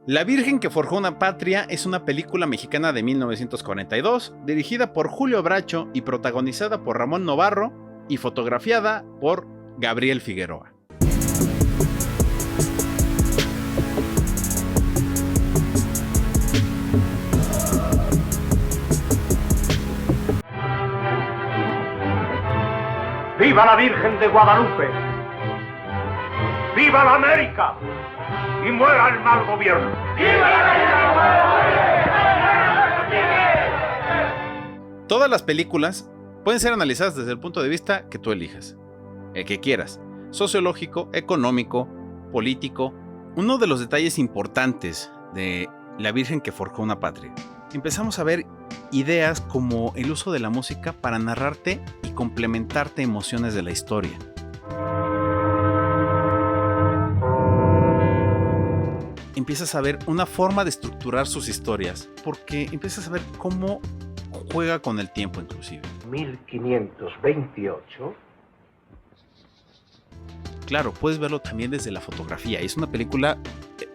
La Virgen que forjó una patria es una película mexicana de 1942, dirigida por Julio Bracho y protagonizada por Ramón Novarro y fotografiada por Gabriel Figueroa. ¡Viva la Virgen de Guadalupe! ¡Viva la América! ¡Y muera el mal gobierno! ¡Viva la América! Todas las películas pueden ser analizadas desde el punto de vista que tú elijas, el que quieras, sociológico, económico, político. Uno de los detalles importantes de La Virgen que forjó una patria. Empezamos a ver ideas como el uso de la música para narrarte y complementarte emociones de la historia. Empiezas a ver una forma de estructurar sus historias, porque empiezas a ver cómo juega con el tiempo inclusive. 1528. Claro, puedes verlo también desde la fotografía. Es una película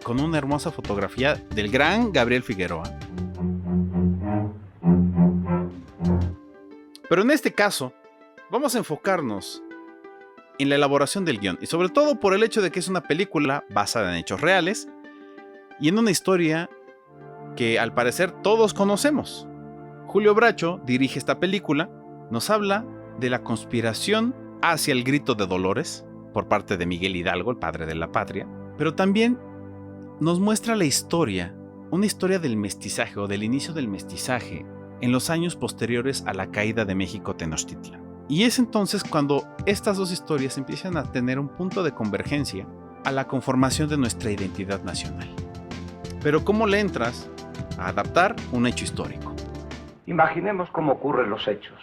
con una hermosa fotografía del gran Gabriel Figueroa. Pero en este caso, vamos a enfocarnos en la elaboración del guión, y sobre todo por el hecho de que es una película basada en hechos reales y en una historia que al parecer todos conocemos. Julio Bracho dirige esta película, nos habla de la conspiración hacia el grito de Dolores por parte de Miguel Hidalgo, el padre de la patria, pero también nos muestra la historia, una historia del mestizaje o del inicio del mestizaje en los años posteriores a la caída de México Tenochtitlán. Y es entonces cuando estas dos historias empiezan a tener un punto de convergencia a la conformación de nuestra identidad nacional. Pero ¿cómo le entras a adaptar un hecho histórico? Imaginemos cómo ocurren los hechos.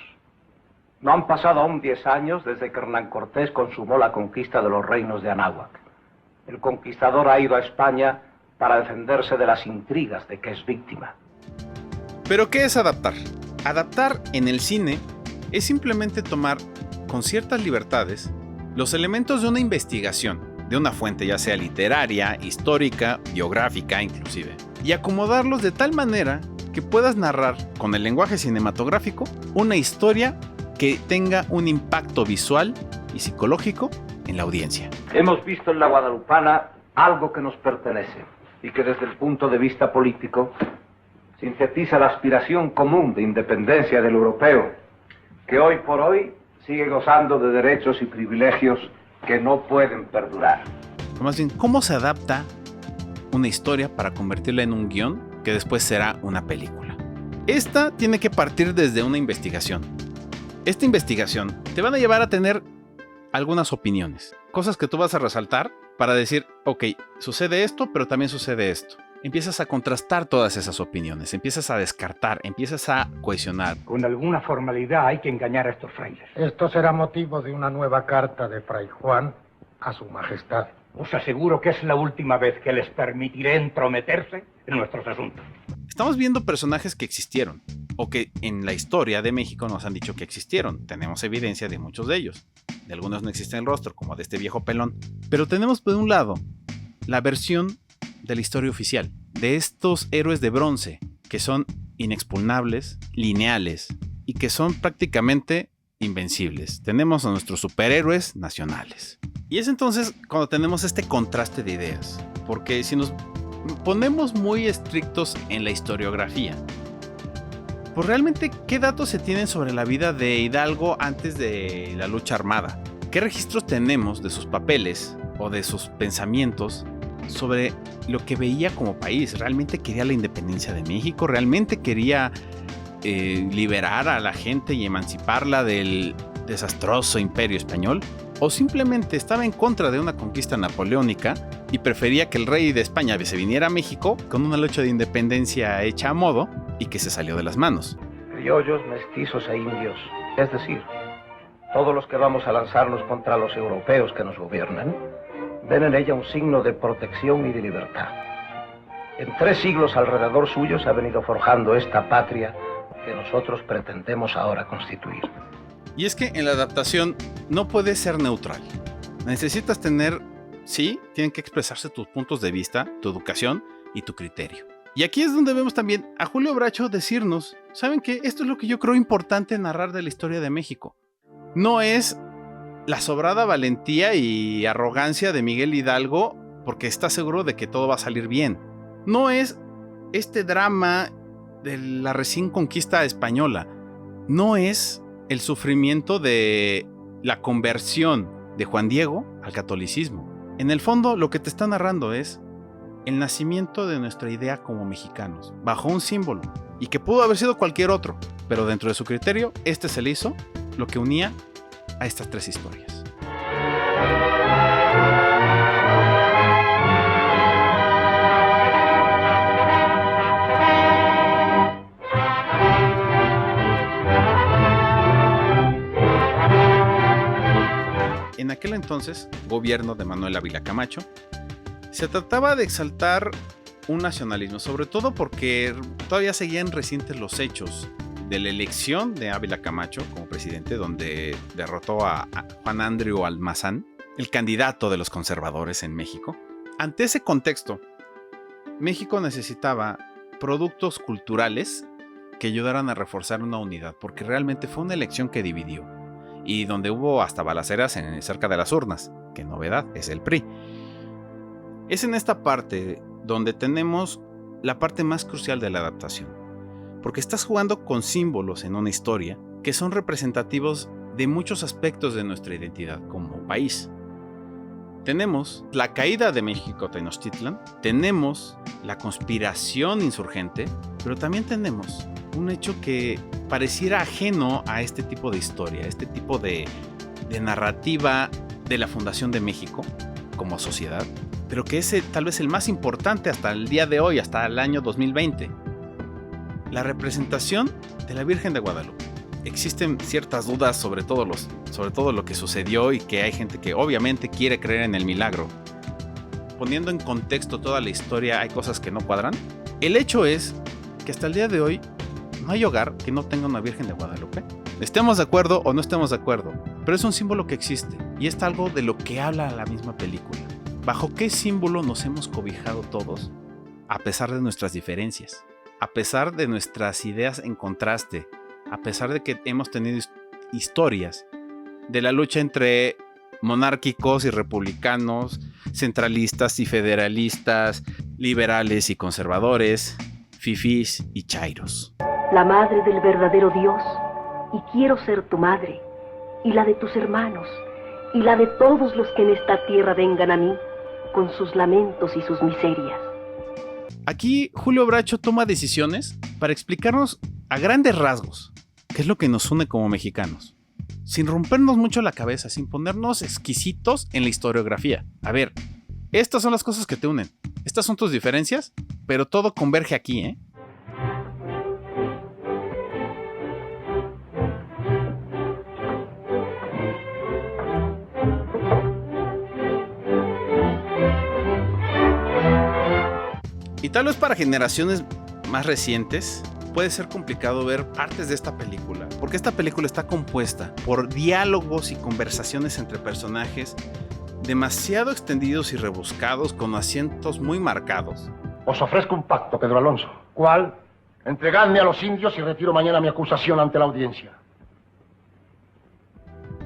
No han pasado aún 10 años desde que Hernán Cortés consumó la conquista de los reinos de Anáhuac. El conquistador ha ido a España para defenderse de las intrigas de que es víctima. ¿Pero qué es adaptar? Adaptar en el cine es simplemente tomar con ciertas libertades los elementos de una investigación, de una fuente ya sea literaria, histórica, biográfica inclusive, y acomodarlos de tal manera que puedas narrar con el lenguaje cinematográfico una historia que tenga un impacto visual y psicológico en la audiencia. Hemos visto en la Guadalupana algo que nos pertenece y que desde el punto de vista político sintetiza la aspiración común de independencia del europeo, que hoy por hoy sigue gozando de derechos y privilegios que no pueden perdurar. Más bien, ¿cómo se adapta una historia para convertirla en un guión que después será una película? Esta tiene que partir desde una investigación. Esta investigación te van a llevar a tener algunas opiniones, cosas que tú vas a resaltar para decir, ok, sucede esto, pero también sucede esto. Empiezas a contrastar todas esas opiniones, empiezas a descartar, empiezas a cohesionar. Con alguna formalidad hay que engañar a estos frailes. Esto será motivo de una nueva carta de Fray Juan a su majestad. Os aseguro que es la última vez que les permitiré entrometerse en nuestros asuntos. Estamos viendo personajes que existieron, o que en la historia de México nos han dicho que existieron. Tenemos evidencia de muchos de ellos. De algunos no existe el rostro, como de este viejo pelón. Pero tenemos por un lado la versión de la historia oficial, de estos héroes de bronce, que son inexpugnables, lineales, y que son prácticamente invencibles. Tenemos a nuestros superhéroes nacionales. Y es entonces cuando tenemos este contraste de ideas, porque si nos ponemos muy estrictos en la historiografía, pues realmente, ¿qué datos se tienen sobre la vida de Hidalgo antes de la lucha armada? ¿Qué registros tenemos de sus papeles o de sus pensamientos sobre lo que veía como país? ¿Realmente quería la independencia de México? ¿Realmente quería liberar a la gente y emanciparla del desastroso imperio español? ¿O simplemente estaba en contra de una conquista napoleónica y prefería que el rey de España se viniera a México con una lucha de independencia hecha a modo y que se salió de las manos? Criollos, mestizos e indios, es decir, todos los que vamos a lanzarnos contra los europeos que nos gobiernan, ven en ella un signo de protección y de libertad. En 3 siglos alrededor suyo se ha venido forjando esta patria que nosotros pretendemos ahora constituir. Y es que en la adaptación no puedes ser neutral. Necesitas tener, sí, tienen que expresarse tus puntos de vista, tu educación, y tu criterio. Y aquí es donde vemos también a Julio Bracho decirnos, ¿saben qué? Esto es lo que yo creo importante narrar de la historia de México. No es la sobrada valentía y arrogancia de Miguel Hidalgo porque está seguro de que todo va a salir bien. No es este drama de la recién conquista española. No es el sufrimiento de la conversión de Juan Diego al catolicismo. En el fondo, lo que te está narrando es el nacimiento de nuestra idea como mexicanos, bajo un símbolo, y que pudo haber sido cualquier otro, pero dentro de su criterio, este se le hizo lo que unía a estas tres historias. En aquel entonces, gobierno de Manuel Ávila Camacho, se trataba de exaltar un nacionalismo, sobre todo porque todavía seguían recientes los hechos de la elección de Ávila Camacho como presidente, donde derrotó a Juan Andrew Almazán, el candidato de los conservadores en México. Ante ese contexto, México necesitaba productos culturales que ayudaran a reforzar una unidad, porque realmente fue una elección que dividió y donde hubo hasta balaceras cerca de las urnas. Qué novedad, es el PRI. Es en esta parte donde tenemos la parte más crucial de la adaptación, porque estás jugando con símbolos en una historia que son representativos de muchos aspectos de nuestra identidad como país. Tenemos la caída de México Tenochtitlan, tenemos la conspiración insurgente, pero también tenemos un hecho que pareciera ajeno a este tipo de historia, este tipo de narrativa de la fundación de México como sociedad, pero que es tal vez el más importante hasta el día de hoy, hasta el año 2020. La representación de la Virgen de Guadalupe. Existen ciertas dudas sobre todo lo que sucedió y que hay gente que obviamente quiere creer en el milagro. Poniendo en contexto toda la historia, hay cosas que no cuadran. El hecho es que hasta el día de hoy no hay hogar que no tenga una Virgen de Guadalupe. Estemos de acuerdo o no estemos de acuerdo, pero es un símbolo que existe y es algo de lo que habla la misma película. ¿Bajo qué símbolo nos hemos cobijado todos? A pesar de nuestras diferencias, a pesar de nuestras ideas en contraste, a pesar de que hemos tenido historias de la lucha entre monárquicos y republicanos, centralistas y federalistas, liberales y conservadores, fifís y chairos. La madre del verdadero Dios, y quiero ser tu madre, y la de tus hermanos, y la de todos los que en esta tierra vengan a mí, con sus lamentos y sus miserias. Aquí Julio Bracho toma decisiones para explicarnos a grandes rasgos qué es lo que nos une como mexicanos, sin rompernos mucho la cabeza, sin ponernos exquisitos en la historiografía. A ver, estas son las cosas que te unen, estas son tus diferencias, pero todo converge aquí, ¿eh? Y tal vez para generaciones más recientes puede ser complicado ver partes de esta película, porque esta película está compuesta por diálogos y conversaciones entre personajes demasiado extendidos y rebuscados con acentos muy marcados. Os ofrezco un pacto, Pedro Alonso. ¿Cuál? Entregadme a los indios y retiro mañana mi acusación ante la audiencia.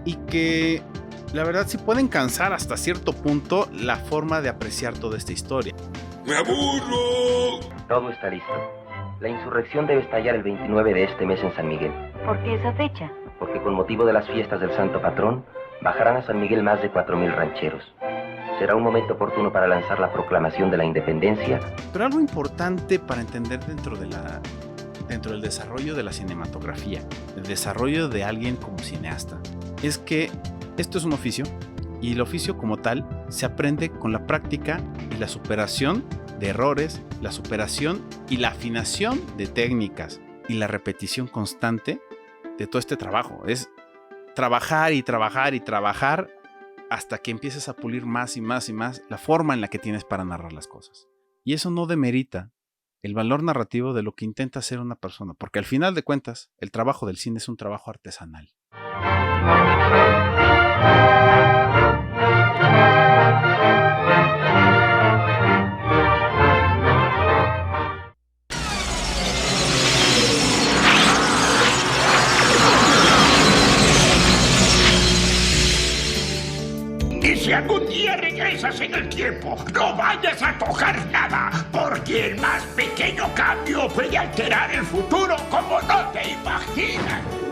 Y que la verdad sí pueden cansar hasta cierto punto la forma de apreciar toda esta historia. ¡Me aburro! Todo está listo. La insurrección debe estallar el 29 de este mes en San Miguel. ¿Por qué esa fecha? Porque con motivo de las fiestas del Santo Patrón, bajarán a San Miguel más de 4,000 rancheros. Será un momento oportuno para lanzar la proclamación de la independencia. Pero algo importante para entender dentro del desarrollo de la cinematografía, el desarrollo de alguien como cineasta, es que esto es un oficio y el oficio como tal se aprende con la práctica y la superación de errores, la superación y la afinación de técnicas y la repetición constante de todo este trabajo. Es trabajar y trabajar y trabajar hasta que empieces a pulir más y más y más la forma en la que tienes para narrar las cosas. Y eso no demerita el valor narrativo de lo que intenta hacer una persona, porque al final de cuentas, el trabajo del cine es un trabajo artesanal. si algún día regresas en el tiempo, no vayas a tocar nada, porque el más pequeño cambio puede alterar el futuro como no te imaginas.